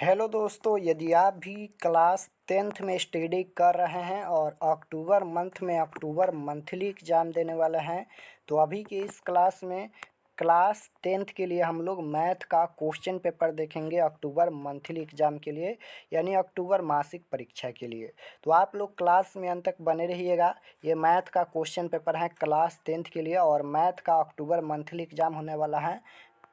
Hello दोस्तों, यदि आप भी क्लास 10th में स्टडी कर रहे हैं और अक्टूबर मंथ में अक्टूबर मंथली एग्ज़ाम देने वाले हैं, तो अभी की इस क्लास में क्लास 10th के लिए हम लोग मैथ का क्वेश्चन पेपर देखेंगे अक्टूबर मंथली एग्ज़ाम के लिए, यानी अक्टूबर मासिक परीक्षा के लिए। तो आप लोग क्लास में अंत तक बने रहिएगा। ये मैथ का क्वेश्चन पेपर है क्लास 10th के लिए, और मैथ का अक्टूबर मंथली एग्ज़ाम होने वाला है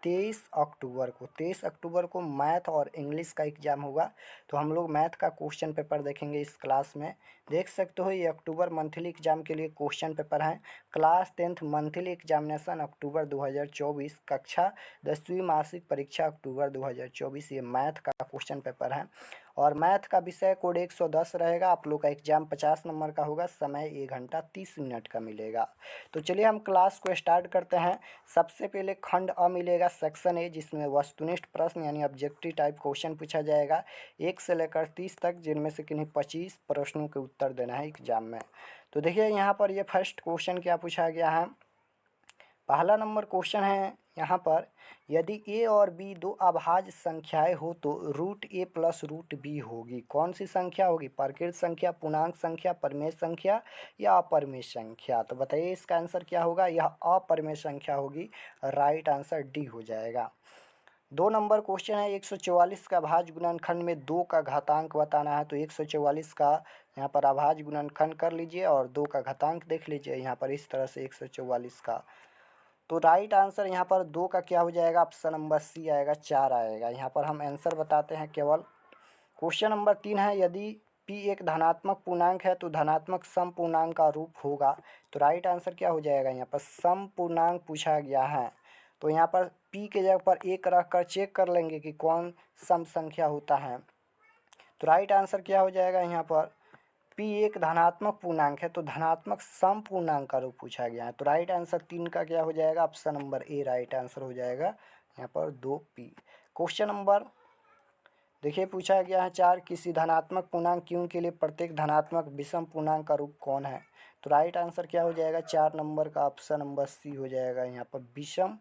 23 अक्टूबर को मैथ और इंग्लिश का एग्ज़ाम होगा। तो हम लोग मैथ का क्वेश्चन पेपर देखेंगे इस क्लास में। देख सकते हो, ये अक्टूबर मंथली एग्ज़ाम के लिए क्वेश्चन पेपर है। क्लास 10th मंथली एग्जामिनेशन अक्टूबर 2024, कक्षा 10वीं मासिक परीक्षा अक्टूबर 2024, ये मैथ का क्वेश्चन पेपर है। और मैथ का विषय कोड 110 रहेगा। आप लोग का एग्ज़ाम 50 नंबर का होगा। समय 1 घंटा 30 मिनट का मिलेगा। तो चलिए हम क्लास को स्टार्ट करते हैं। सबसे पहले खंड अ मिलेगा, सेक्शन ए, जिसमें वस्तुनिष्ठ प्रश्न यानी ऑब्जेक्टिव टाइप क्वेश्चन पूछा जाएगा 1 से लेकर 30 तक, जिनमें से किन्हीं 25 प्रश्नों के उत्तर देना है एग्जाम में। तो देखिए यहाँ पर ये फर्स्ट क्वेश्चन क्या पूछा गया है। पहला नंबर क्वेश्चन है यहाँ पर, यदि ए और बी दो अभाज्य संख्याएं हो तो रूट ए प्लस रूट बी होगी। कौन सी संख्या होगी? प्राकृत संख्या, पूर्णांक संख्या, परिमेय संख्या या अपरिमेय संख्या? तो बताइए इसका आंसर क्या होगा। यह अपरिमेय संख्या होगी। राइट आंसर डी हो जाएगा। 2 नंबर क्वेश्चन है, 144 का अभाज्य गुणनखंड में 2 का घातांक बताना है। तो 144 का यहाँ पर अभाज्य गुणनखंड कर लीजिए और 2 का घातांक देख लीजिए यहाँ पर इस तरह से 144 का। तो राइट आंसर यहाँ पर 2 का क्या हो जाएगा? ऑप्शन नंबर सी आएगा, 4 आएगा। यहाँ पर हम आंसर बताते हैं केवल। क्वेश्चन नंबर 3 है, यदि p एक धनात्मक पूर्णांक है तो धनात्मक सम पूर्णांक का रूप होगा। तो राइट आंसर क्या हो जाएगा? यहाँ पर सम पूर्णांक पूछा गया है। तो यहाँ पर p के जगह पर 1 रख कर चेक कर लेंगे कि कौन सम संख्या होता है। तो राइट आंसर क्या हो जाएगा? यहाँ पर p एक धनात्मक पूर्णांक है तो धनात्मक सम पूर्णांक का रूप पूछा गया है। तो राइट आंसर 3 का क्या हो जाएगा? Option number A right answer हो जाएगा। यहाँ पर 2p। क्वेश्चन नंबर देखिए पूछा गया है 4, किसी धनात्मक पूर्णांक q के लिए प्रत्येक धनात्मक विषम पूर्णांक का रूप कौन है? तो राइट आंसर क्या हो जाएगा? 4 नंबर का ऑप्शन नंबर सी हो जाएगा। यहाँ पर विषम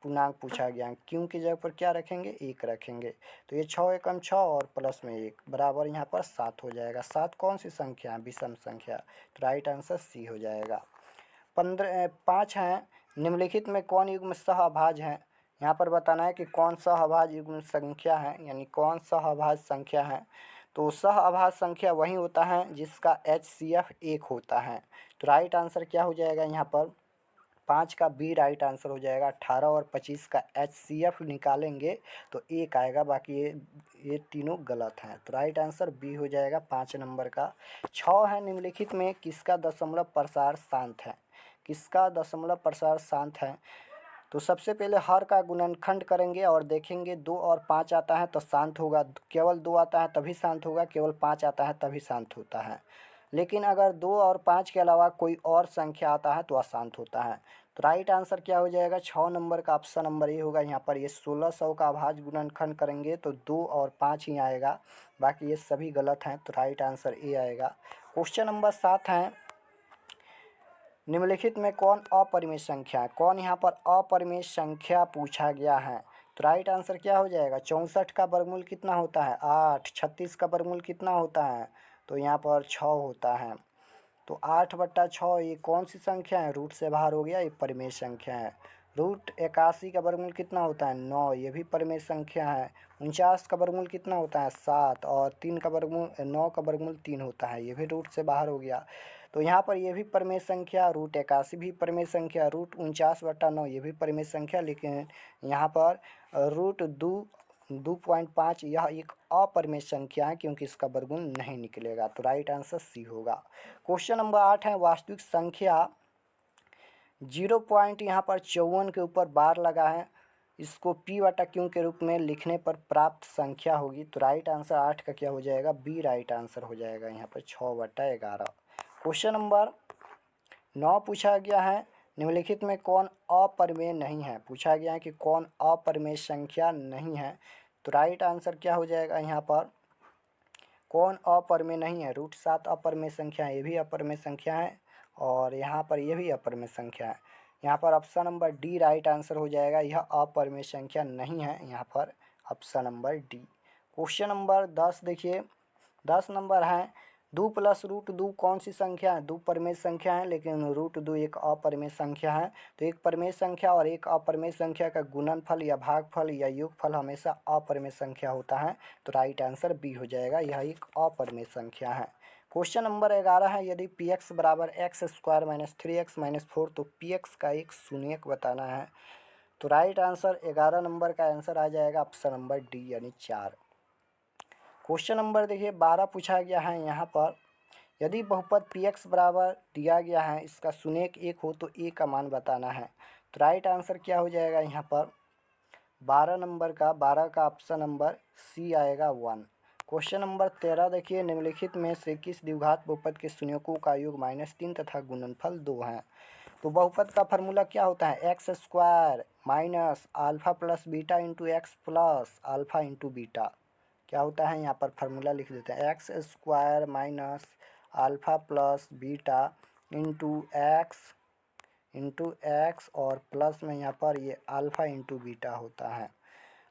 पूर्णांक पूछा गया है, क्यों की जगह पर क्या रखेंगे? 1 रखेंगे। तो ये 6 एकम 6 और प्लस में 1 बराबर यहाँ पर 7 हो जाएगा। 7 कौन सी संख्या है? विषम संख्या। तो राइट आंसर सी हो जाएगा। 5 है, निम्नलिखित में कौन युग्म सहअभाज्य है? यहाँ पर बताना है कि कौन सहअभाज्य युग्म संख्या है, यानी कौन सहअभाज्य संख्या है। तो सहअभाज्य संख्या वही होता है जिसका HCF 1 होता है। तो राइट आंसर क्या हो जाएगा? यहाँ पर 5 का बी राइट आंसर हो जाएगा। 18 और 25 का HCF निकालेंगे तो 1 आएगा, बाकी ये तीनों गलत हैं। तो राइट आंसर बी हो जाएगा 5 नंबर का। 6 है, निम्नलिखित में किसका दशमलव प्रसार शांत है? किसका दशमलव प्रसार शांत है? तो सबसे पहले हर का गुणनखंड करेंगे और देखेंगे 2 और 5 आता है तो शांत होगा। केवल 2 आता है तभी शांत होगा, केवल 5 आता है तभी शांत होता है। लेकिन अगर 2 और 5 के अलावा कोई और संख्या आता है तो अशांत होता है। तो राइट आंसर क्या हो जाएगा? 6 नंबर का ऑप्शन नंबर ए होगा। यहाँ पर ये 1600 का अभाज्य गुणनखंड करेंगे तो 2 और 5 ही आएगा, बाकी ये सभी गलत हैं। तो राइट आंसर ए आएगा। क्वेश्चन नंबर 7 है, निम्नलिखित में कौन अपरिमेय संख्या है? कौन यहाँ पर अपरिमेय संख्या पूछा गया है? तो राइट आंसर क्या हो जाएगा? 64 का वर्गमूल कितना होता है? 8। 36 का वर्गमूल कितना होता है? तो यहाँ पर 6 होता है। तो 8/6 ये कौन सी संख्या है? रूट से बाहर हो गया, ये परिमेय संख्या है। रूट 81 का वर्गमूल कितना होता है? 9, ये भी परिमेय संख्या है। 49 का वर्गमूल कितना होता है? 7, और 3 का वर्गमूल 9 का वर्गमूल 3 होता है, ये भी रूट से बाहर हो गया। तो यहाँ पर ये भी परिमेय संख्या, रूट 81 भी परिमेय संख्या, रूट 49/9 ये भी परिमेय संख्या, लेकिन यहाँ पर रूट 2.5 यह एक अपरिमेय संख्या है क्योंकि इसका वर्गमूल नहीं निकलेगा। तो राइट आंसर सी होगा। क्वेश्चन नंबर 8 है, वास्तविक संख्या 0 पॉइंट यहाँ पर 54 के ऊपर बार लगा है, इसको p/q के रूप में लिखने पर प्राप्त संख्या होगी। तो राइट आंसर 8 का क्या हो जाएगा? बी राइट आंसर हो जाएगा। यहाँ पर 6/11। क्वेश्चन नंबर 9 पूछा गया है, निम्नलिखित में कौन अपरिमेय नहीं है? पूछा गया है कि कौन अपरिमेय संख्या नहीं है। तो राइट आंसर क्या हो जाएगा? यहाँ पर कौन अपरिमेय नहीं है? रूट 7 अपरिमेय संख्या है, ये भी अपरिमेय संख्या है, और यहाँ पर ये भी अपरिमेय संख्या है। यहाँ पर option number D right answer हो जाएगा। यह अपरिमेय संख्या नहीं है, यहाँ पर option number D. Question number 10 देखिए, 10 नंबर है, 2 प्लस रूट 2 कौन सी संख्या है? 2 परिमेय संख्या है, लेकिन रूट 2 एक अपरिमेय संख्या है। तो एक परिमेय संख्या और एक अपरिमेय संख्या का गुणनफल या भागफल या योगफल हमेशा अपरिमेय संख्या होता है। तो राइट आंसर बी हो जाएगा, यह एक अपरिमेय संख्या है। क्वेश्चन नंबर 11 है, यदि पी एक्स बराबर x square minus 3x minus 4 तो पी एक्स का एक शून्यक बताना है। तो राइट आंसर 11 नंबर का आंसर आ जाएगा ऑप्शन नंबर डी यानी 4। क्वेश्चन नंबर देखिए 12 पूछा गया है यहाँ पर, यदि बहुपद पी एक्स बराबर दिया गया है, इसका शून्यक 1 हो तो ए का मान बताना है। तो राइट आंसर क्या हो जाएगा यहाँ पर 12 का ऑप्शन नंबर सी आएगा 1। क्वेश्चन नंबर 13 देखिए, निम्नलिखित में से किस द्विघात बहुपद के शून्यकों का योग -3 तथा गुणनफल 2 है? तो बहुपद का फार्मूला क्या होता है? X square minus alpha plus beta into x plus alpha into beta. क्या होता है यहाँ पर फार्मूला लिख देते हैं, x square minus alpha plus beta into x और प्लस में यहाँ पर ये अल्फ़ा इंटू बीटा होता है।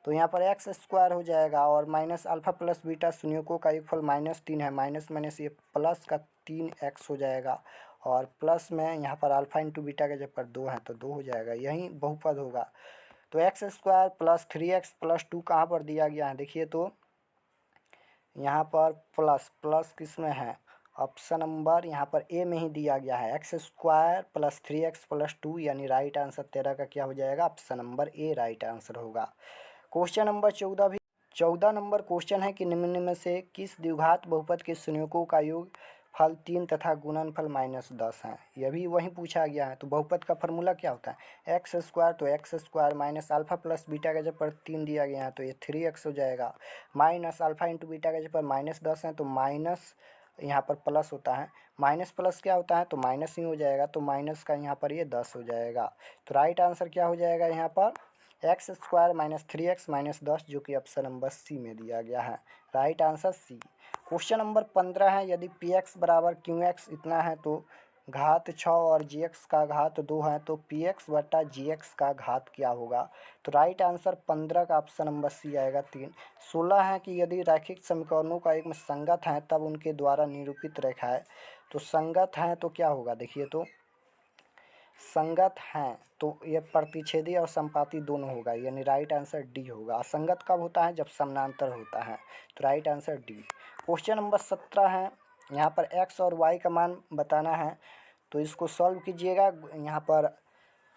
तो यहाँ पर एक्स स्क्वायर हो जाएगा और माइनस अल्फ़ा प्लस बीटा शून्यकों का योगफल -3 है, माइनस माइनस ये प्लस का 3x हो जाएगा और प्लस में यहाँ पर अल्फ़ा इंटू बीटा के जब पर 2 है तो 2 हो जाएगा, यही बहुपद होगा। तो x square plus 3x plus 2 कहाँ पर दिया गया है? देखिए तो यहाँ पर प्लस किस में है? ऑप्शन नंबर यहाँ पर ए में ही दिया गया है, x square plus 3x plus 2 यानी राइट आंसर 13 का क्या हो जाएगा? Option number A right answer होगा। क्वेश्चन नंबर 14 नंबर क्वेश्चन है कि निम्न में से किस द्विघात बहुपद के शून्यकों का योग फल 3 तथा गुणनफल -10 है? यह भी वहीं पूछा गया है। तो बहुपद का फार्मूला क्या होता है? एक्स स्क्वायर, तो x square minus alpha plus beta का जब पर 3 दिया गया है तो ये 3x हो जाएगा, माइनस अल्फा इंटू बीटा का जब पर -10 है तो माइनस यहाँ पर प्लस होता है, माइनस प्लस क्या होता है? तो माइनस ही हो जाएगा, तो माइनस का यहाँ पर ये 10 हो जाएगा। तो राइट आंसर क्या हो जाएगा यहाँ पर? X square minus 3x minus 10, जो कि ऑप्शन नंबर सी में दिया गया है, right answer C. Question number 15 है, यदि पी एक्स बराबर क्यू एक्स इतना है तो घात 6 और जी एक्स का घात 2 है तो पी एक्स बटा जी एक्स का घात क्या होगा? तो राइट आंसर 15 का ऑप्शन नंबर सी आएगा 3। 16 है कि यदि रैखिक समीकरणों का एक में संगत है तब उनके द्वारा निरूपित रेखाएं, तो संगत हैं तो क्या होगा? देखिए तो संगत हैं तो ये प्रतिच्छेदी और संपाती दोनों होगा, यानी राइट आंसर डी होगा। असंगत कब होता है? जब समानांतर होता है, तो right answer D. Question number 17 है, यहाँ पर एक्स और वाई का मान बताना है, तो इसको सॉल्व कीजिएगा यहाँ पर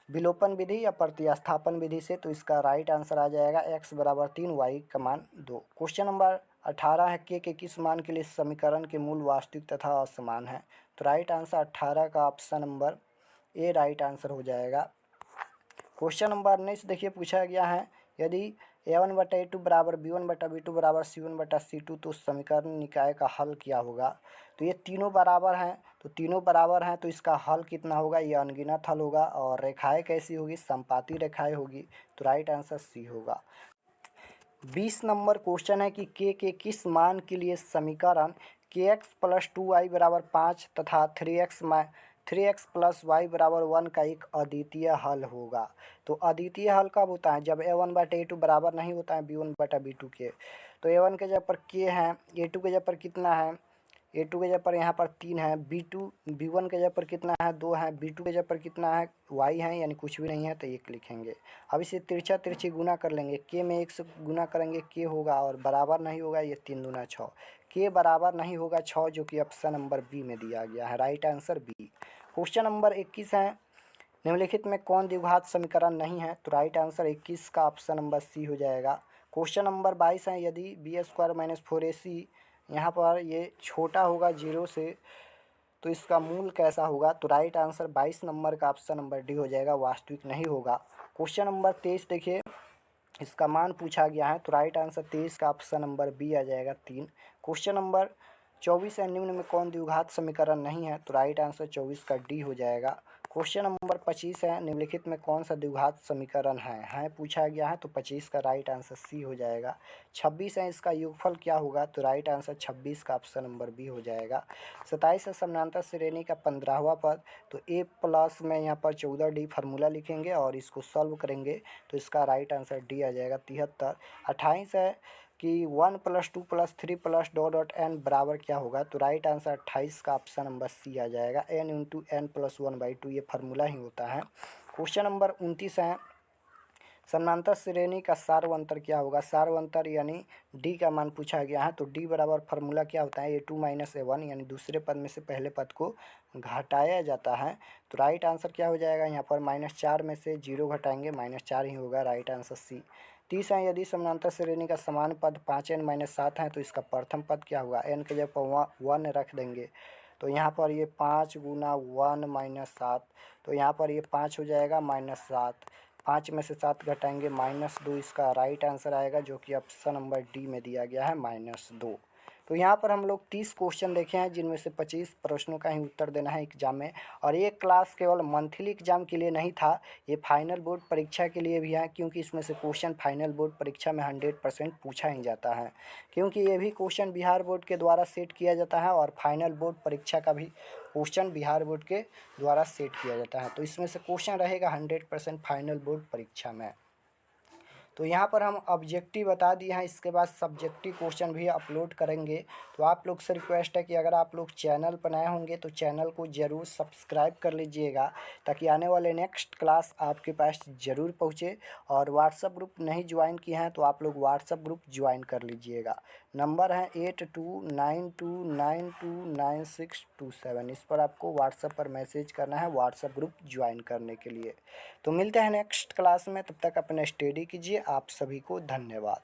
विलोपन विधि या प्रतिस्थापन विधि से। तो इसका राइट आंसर आ जाएगा एक्स बराबर 3, वाई का मान 2। क्वेश्चन नंबर 18 है, के किस मान के लिए समीकरण के मूल वास्तविक तथा असमान है? तो राइट आंसर 18 का option number A right answer हो जाएगा। क्वेश्चन नंबर 19 देखिए पूछा गया है, यदि a1/a2 बराबर b1/b2 बराबर c1/c2 तो समीकरण निकाय का हल क्या होगा? तो ये तीनों बराबर हैं, तो इसका हल कितना होगा? ये अनगिनत हल होगा। और रेखाएं कैसी होगी? संपाती रेखाएं होगी, तो राइट आंसर सी होगा। 20 नंबर क्वेश्चन है कि के किस मान के लिए समीकरण kx प्लस 2y बराबर 5 तथा 3x प्लस वाई बराबर 1 का एक अद्वितीय हल होगा? तो अद्वितीय हल कब होता है? जब a1/a2 बराबर नहीं होता है b1/b2 के। तो a1 के जगह पर k है, a2 के जगह पर कितना है? a2 के जगह पर यहाँ पर 3 है, b1 के जगह पर कितना है? 2 है, b2 के जगह पर कितना है? y है, यानी कुछ भी नहीं है तो 1 लिखेंगे। अब इसे तिरछा तिरछी गुना कर लेंगे, k में 1 से गुना करेंगे k होगा और बराबर नहीं होगा, ये 3 दूना 6, k बराबर नहीं होगा 6, जो कि ऑप्शन नंबर बी में दिया गया है, right answer B. Question number 21 है, निम्नलिखित में कौन द्विघात समीकरण नहीं है? तो राइट आंसर 21 का ऑप्शन नंबर सी हो जाएगा। क्वेश्चन नंबर 22 है, यदि बी स्क्वायर माइनस 4ac यहाँ पर ये छोटा होगा 0 से तो इसका मूल कैसा होगा? तो राइट आंसर 22 नंबर का ऑप्शन नंबर डी हो जाएगा, वास्तविक नहीं होगा। क्वेश्चन नंबर 23 देखिए, इसका मान पूछा गया है, तो राइट आंसर 23 का ऑप्शन नंबर बी आ जाएगा 3। क्वेश्चन नंबर 24 है, निम्न में कौन द्विघात समीकरण नहीं है? तो राइट आंसर 24 का डी हो जाएगा। क्वेश्चन नंबर 25 है, निम्नलिखित में कौन सा द्विघात समीकरण है पूछा गया है, तो 25 का राइट आंसर सी हो जाएगा। 26 है, इसका योगफल क्या होगा? तो राइट आंसर 26 का ऑप्शन नंबर बी हो जाएगा। 27 है, समानांतर श्रेणी का 15वां पद, तो ए प्लस में यहाँ पर 14d फार्मूला लिखेंगे और इसको सॉल्व करेंगे, तो इसका राइट आंसर डी आ जाएगा 73। 28 है कि 1 + 2 + 3 + डॉट डॉट n बराबर क्या होगा, तो राइट आंसर 28 का ऑप्शन नंबर सी आ जाएगा। n × n + 1/2 ये फार्मूला ही होता है। क्वेश्चन नंबर 29 है, समानांतर श्रेणी का सार्वंतर क्या होगा। सार्वंतर यानी डी का मान पूछा गया है, तो डी बराबर फार्मूला क्या होता है, a2 - a1, यानी दूसरे पद में से पहले पद को घटाया जाता है। तो राइट आंसर क्या हो जाएगा, यहाँ पर -4 में से 0 घटाएंगे, -4 ही होगा, राइट आंसर सी। 30 है, यदि समानांतर श्रेणी का समान पद 5n - 7 है तो इसका प्रथम पद क्या होगा। n के जगह 1 रख देंगे, तो यहाँ पर ये 5 × 1 - 7, तो यहाँ पर ये 5 हो जाएगा -7, 5 में से 7 घटाएंगे -2, इसका राइट आंसर आएगा, जो कि ऑप्शन नंबर डी में दिया गया है -2। तो यहाँ पर हम लोग 30 क्वेश्चन देखे हैं, जिनमें से 25 प्रश्नों का ही उत्तर देना है एग्जाम में। और ये क्लास केवल मंथली एग्जाम के लिए नहीं था, ये फाइनल बोर्ड परीक्षा के लिए भी है, क्योंकि इसमें से क्वेश्चन फाइनल बोर्ड परीक्षा में 100% पूछा ही जाता है, क्योंकि ये भी क्वेश्चन बिहार बोर्ड के द्वारा सेट किया जाता है और फाइनल बोर्ड परीक्षा का भी क्वेश्चन बिहार बोर्ड के द्वारा सेट किया जाता है। तो इसमें से क्वेश्चन रहेगा 100% फाइनल बोर्ड परीक्षा में। तो यहाँ पर हम ऑब्जेक्टिव बता दिए हैं, इसके बाद सब्जेक्टिव क्वेश्चन भी अपलोड करेंगे। तो आप लोग से रिक्वेस्ट है कि अगर आप लोग चैनल पर नए होंगे तो चैनल को ज़रूर सब्सक्राइब कर लीजिएगा, ताकि आने वाले नेक्स्ट क्लास आपके पास ज़रूर पहुँचे। और व्हाट्सअप ग्रुप नहीं ज्वाइन किए हैं तो आप लोग व्हाट्सअप ग्रुप ज्वाइन कर लीजिएगा। नंबर है 8292929627, इस पर आपको व्हाट्सअप पर मैसेज करना है व्हाट्सअप ग्रुप ज्वाइन करने के लिए। तो मिलते हैं नेक्स्ट क्लास में, तब तक अपने स्टडी कीजिए। आप सभी को धन्यवाद।